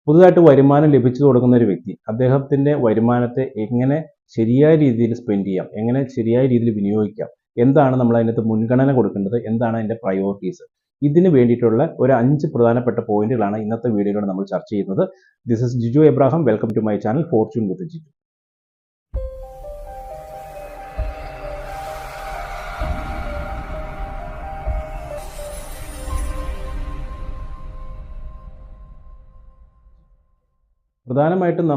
പുതുതായിട്ട് വരുമാനം ലഭിച്ചു തുടങ്ങുന്ന ഒരു വ്യക്തി അദ്ദേഹത്തിൻ്റെ വരുമാനത്തെ എങ്ങനെ ശരിയായ രീതിയിൽ സ്പെൻഡ് ചെയ്യാം, എങ്ങനെ ശരിയായ രീതിയിൽ വിനിയോഗിക്കാം, എന്താണ് നമ്മൾ അതിനകത്ത് മുൻഗണന കൊടുക്കേണ്ടത്, എന്താണ് അതിൻ്റെ പ്രയോറിറ്റീസ്, ഇതിന് വേണ്ടിയിട്ടുള്ള ഒരു 5 പ്രധാനപ്പെട്ട പോയിന്റുകളാണ് ഇന്നത്തെ വീഡിയോയിലൂടെ നമ്മൾ ചർച്ച ചെയ്യുന്നത്. This is Jiju Abraham. Welcome to my channel fortune with Jiju. പ്രധാനമായിട്ടും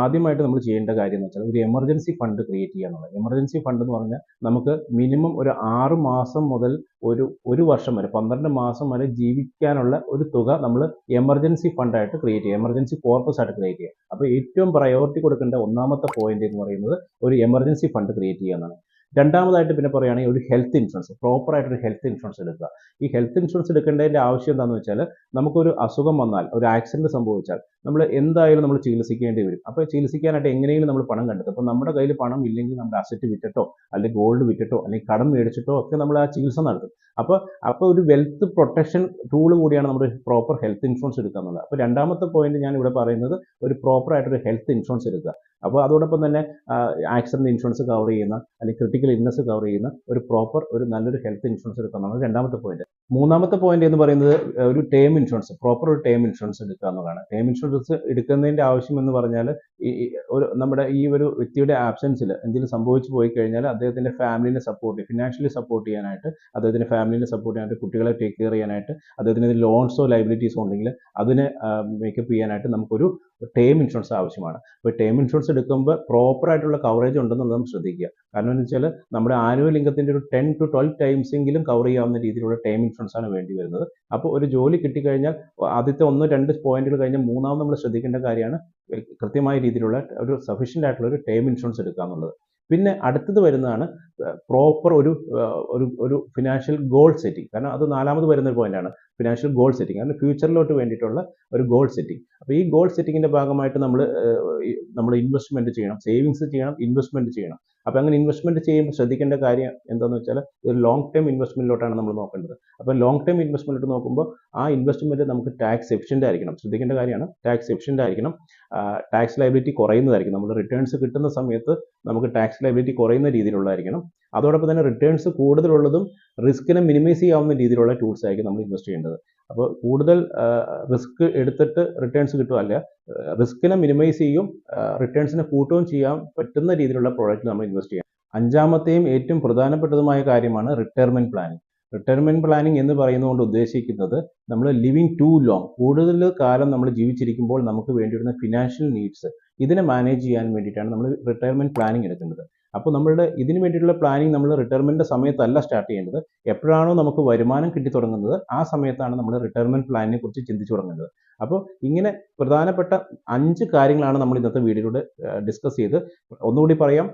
ആദ്യമായിട്ട് നമ്മൾ ചെയ്യേണ്ട കാര്യം എന്ന് വെച്ചാൽ ഒരു എമർജൻസി ഫണ്ട് ക്രിയേറ്റ് ചെയ്യുക എന്നുള്ളത്. എമർജൻസി ഫണ്ട് എന്ന് പറഞ്ഞാൽ നമുക്ക് മിനിമം ഒരു 6 മാസം മുതൽ ഒരു വർഷം വരെ 12 മാസം വരെ ജീവിക്കാനുള്ള ഒരു തുക നമ്മൾ എമർജൻസി ഫണ്ടായിട്ട് ക്രിയേറ്റ് ചെയ്യുക, എമർജൻസി കോർപ്പസ് ആയിട്ട് ക്രിയേറ്റ് ചെയ്യുക. അപ്പോൾ ഏറ്റവും പ്രയോറിറ്റി കൊടുക്കേണ്ട ഒന്നാമത്തെ പോയിന്റ് എന്ന് പറയുന്നത് ഒരു എമർജൻസി ഫണ്ട് ക്രിയേറ്റ് ചെയ്യുക എന്നാണ്. രണ്ടാമതായിട്ട് പിന്നെ പറയുകയാണെങ്കിൽ ഒരു ഹെൽത്ത് ഇൻഷുറൻസ്, പ്രോപ്പറായിട്ടൊരു ഹെൽത്ത് ഇൻഷുറൻസ് എടുക്കുക. ഈ ഹെൽത്ത് ഇൻഷുറൻസ് എടുക്കേണ്ടതിൻ്റെ ആവശ്യം എന്താണെന്ന് വെച്ചാൽ നമുക്കൊരു അസുഖം വന്നാൽ, ഒരു ആക്സിഡൻറ്റ് സംഭവിച്ചാൽ നമ്മൾ എന്തായാലും നമ്മൾ ചികിത്സിക്കേണ്ടി വരും. അപ്പോൾ ചികിത്സിക്കാനായിട്ട് എങ്ങനെയെങ്കിലും നമ്മൾ പണം കണ്ടെത്തും. അപ്പോൾ നമ്മുടെ കയ്യിൽ പണം ഇല്ലെങ്കിൽ നമ്മുടെ അസറ്റ് വിറ്റിട്ടോ അല്ലെങ്കിൽ ഗോൾഡ് വിറ്റിട്ടോ അല്ലെങ്കിൽ കടം മേടിച്ചിട്ടോ ഒക്കെ നമ്മൾ ആ ചികിത്സ നടത്തും. അപ്പോൾ ഒരു വെൽത്ത് പ്രൊട്ടക്ഷൻ ടൂൾ കൂടിയാണ് നമ്മുടെ പ്രോപ്പർ ഹെൽത്ത് ഇൻഷുറൻസ് എടുക്കുക എന്നുള്ളത്. അപ്പോൾ രണ്ടാമത്തെ പോയിന്റ് ഞാൻ ഇവിടെ പറയുന്നത് ഒരു പ്രോപ്പറായിട്ടൊരു ഹെൽത്ത് ഇൻഷുറൻസ് എടുക്കുക. അപ്പോൾ അതോടൊപ്പം തന്നെ ആക്സിഡൻറ്റ് ഇൻഷുറൻസ് കവർ ചെയ്യുന്ന അല്ലെങ്കിൽ ക്രിട്ടിക്കൽ ഇൽനെസ് കവർ ചെയ്യുന്ന ഒരു നല്ലൊരു ഹെൽത്ത് ഇൻഷുറൻസ് എടുക്കുക എന്നുള്ളത് രണ്ടാമത്തെ പോയിന്റ്. മൂന്നാമത്തെ പോയിന്റ് എന്ന് പറയുന്നത് ഒരു ടേം ഇൻഷുറൻസ്, പ്രോപ്പർ ഒരു ടേം ഇൻഷുറൻസ് എടുക്കുക എന്നുള്ളതാണ്. ടേം ഇൻഷുറൻസ് എടുക്കുന്നതിൻ്റെ ആവശ്യം എന്ന് പറഞ്ഞാൽ നമ്മുടെ ഈ ഒരു വ്യക്തിയുടെ ആബ്സെൻസിൽ എന്തെങ്കിലും സംഭവിച്ചു പോയി കഴിഞ്ഞാൽ അദ്ദേഹത്തിൻ്റെ ഫാമിലിനെ ഫിനാൻഷ്യലി സപ്പോർട്ട് ചെയ്യാനായിട്ട്, അദ്ദേഹത്തിൻ്റെ ഫാമിലിനെ സപ്പോർട്ട് ചെയ്യാനായിട്ട്, കുട്ടികളെ ടേക്ക് കെയർ ചെയ്യാനായിട്ട്, അദ്ദേഹത്തിന് ലോൺസോ ലയബിലിറ്റീസോ ഉണ്ടെങ്കിൽ അതിനെ മേക്കപ്പ് ചെയ്യാനായിട്ട് നമുക്കൊരു ടേം ഇൻഷുറൻസ് ആവശ്യമാണ്. അപ്പോൾ ടേം ഇൻഷുറൻസ് എടുക്കുമ്പോൾ പ്രോപ്പറായിട്ടുള്ള കവറേജ് ഉണ്ടെന്നുള്ളത് നമ്മൾ ശ്രദ്ധിക്കുക. കാരണം എന്ന് വെച്ചാൽ നമ്മുടെ ആനുവൽ ഇൻകത്തിൻ്റെ ഒരു 10 to 12 ടൈംസ് എങ്കിലും കവർ ചെയ്യാവുന്ന രീതിയിലുള്ള ടേം ഇൻഷുറൻസ് ആണ് വേണ്ടി വരുന്നത്. അപ്പോൾ ഒരു ജോലി കിട്ടിക്കഴിഞ്ഞാൽ ആദ്യത്തെ 1-2 പോയിന്റുകൾ കഴിഞ്ഞാൽ മൂന്നാമത് നമ്മൾ ശ്രദ്ധിക്കേണ്ട കാര്യമാണ് കൃത്യമായ രീതിയിലുള്ള ഒരു സഫീഷ്യൻ്റ് ആയിട്ടുള്ള ഒരു ടേം ഇൻഷുറൻസ് എടുക്കുക എന്നുള്ളത്. പിന്നെ അടുത്തത് വരുന്നതാണ് പ്രോപ്പർ ഒരു ഫിനാൻഷ്യൽ ഗോൾ സെറ്റിംഗ്. കാരണം അത് നാലാമത് വരുന്ന ഒരു പോയിന്റാണ് ഫിനാൻഷ്യൽ ഗോൾ സെറ്റിംഗ്. കാരണം ഫ്യൂച്ചറിലോട്ട് വേണ്ടിയിട്ടുള്ള ഒരു ഗോൾ സെറ്റിംഗ്. അപ്പോൾ ഈ ഗോൾ സെറ്റിങ്ങിൻ്റെ ഭാഗമായിട്ട് നമ്മൾ ഇൻവെസ്റ്റ്മെൻറ്റ് ചെയ്യണം, സേവിങ്സ് ചെയ്യണം, ഇൻവെസ്റ്റ്മെൻറ്റ് ചെയ്യണം. അപ്പോൾ അങ്ങനെ ഇൻവെസ്റ്റ്മെൻറ്റ് ചെയ്യുമ്പോൾ ശ്രദ്ധിക്കേണ്ട കാര്യം എന്താണെന്ന് വെച്ചാൽ ഒരു ലോങ് ടേം ഇൻവെസ്റ്റ്മെൻറ്റിലോട്ടാണ് നമ്മൾ നോക്കേണ്ടത്. അപ്പോൾ ലോങ് ടേം ഇൻവെസ്റ്റ്മെൻറ്റ് നോക്കുമ്പോൾ ആ ഇൻവെസ്റ്റ്മെൻറ്റ് നമുക്ക് ടാക്സ് എഫിഷ്യൻ്റ് ആയിരിക്കണം. ശ്രദ്ധിക്കേണ്ട കാര്യമാണ് ടാക്സ് എഫിഷ്യൻ്റ് ആയിരിക്കണം. ടാക്സ് ലയബിലിറ്റി കുറയുന്നതായിരിക്കും. നമ്മൾ റിട്ടേൺസ് കിട്ടുന്ന സമയത്ത് നമുക്ക് ടാക്സ് ലയബിലിറ്റി കുറയുന്ന രീതിയിലുള്ളതായിരിക്കണം. അതോടൊപ്പം തന്നെ റിട്ടേൺസ് കൂടുതലുള്ളതും റിസ്കിനെ മിനിമൈസ് ചെയ്യാവുന്ന രീതിയിലുള്ള ടൂൾസ് ആയിരിക്കും നമ്മൾ ഇൻവെസ്റ്റ് ചെയ്യേണ്ടത്. അപ്പോൾ കൂടുതൽ റിസ്ക് എടുത്തിട്ട് റിട്ടേൺസ് കിട്ടുകയല്ല, റിസ്കിനെ മിനിമൈസ് ചെയ്യും റിട്ടേൺസിനെ കൂട്ടുകയും ചെയ്യാൻ പറ്റുന്ന രീതിയിലുള്ള പ്രോഡക്റ്റ് നമ്മൾ ഇൻവെസ്റ്റ് ചെയ്യാം. അഞ്ചാമത്തെയും ഏറ്റവും പ്രധാനപ്പെട്ടതുമായ കാര്യമാണ് റിട്ടയർമെൻറ്റ് പ്ലാനിങ്. റിട്ടയർമെൻറ്റ് പ്ലാനിങ് എന്ന് പറയുന്നതുകൊണ്ട് ഉദ്ദേശിക്കുന്നത് നമ്മൾ ലിവിങ് ടു ലോങ്, കൂടുതൽ കാലം നമ്മൾ ജീവിച്ചിരിക്കുമ്പോൾ നമുക്ക് വേണ്ടിയിരുന്ന ഫിനാൻഷ്യൽ നീഡ്സ് ഇതിനെ മാനേജ് ചെയ്യാൻ വേണ്ടിയിട്ടാണ് നമ്മൾ റിട്ടയർമെൻറ്റ് പ്ലാനിങ് എടുക്കുന്നത്. അപ്പോൾ ഇതിന് വേണ്ടിയിട്ടുള്ള പ്ലാനിങ് നമ്മൾ റിട്ടയർമെൻറ്റ് സമയത്തല്ല സ്റ്റാർട്ട് ചെയ്യേണ്ടത്. എപ്പോഴാണോ നമുക്ക് വരുമാനം കിട്ടി തുടങ്ങുന്നത് ആ സമയത്താണ് നമ്മൾ റിട്ടയർമെൻറ്റ് പ്ലാനിനെ കുറിച്ച് ചിന്തിച്ചു തുടങ്ങുന്നത്. അപ്പോൾ ഇങ്ങനെ പ്രധാനപ്പെട്ട 5 കാര്യങ്ങളാണ് നമ്മൾ ഇന്നത്തെ വീഡിയോയിലൂടെ ഡിസ്കസ് ചെയ്ത്. ഒന്നുകൂടി പറയാം.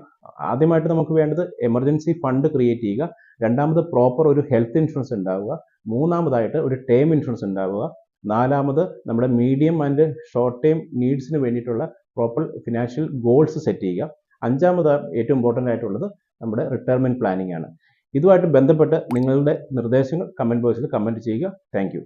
ആദ്യമായിട്ട് നമുക്ക് വേണ്ടത് എമർജൻസി ഫണ്ട് ക്രിയേറ്റ് ചെയ്യുക. രണ്ടാമത് പ്രോപ്പർ ഒരു ഹെൽത്ത് ഇൻഷുറൻസ് ഉണ്ടാവുക. മൂന്നാമതായിട്ട് ഒരു ടേം ഇൻഷുറൻസ് ഉണ്ടാവുക. നാലാമത് നമ്മുടെ മീഡിയം ആൻഡ് ഷോർട്ട് ടൈം നീഡ്സിന് വേണ്ടിയിട്ടുള്ള പ്രോപ്പർ ഫിനാൻഷ്യൽ ഗോൾസ് സെറ്റ് ചെയ്യുക. അഞ്ചാമത് ഏറ്റവും ഇമ്പോർട്ടൻ്റ് ആയിട്ടുള്ളത് നമ്മുടെ റിട്ടയർമെൻറ്റ് പ്ലാനിങ് ആണ്. ഇതുമായിട്ട് ബന്ധപ്പെട്ട് നിങ്ങളുടെ നിർദ്ദേശങ്ങൾ കമൻറ്റ് ബോക്സിൽ കമൻറ്റ് ചെയ്യുക. Thank you.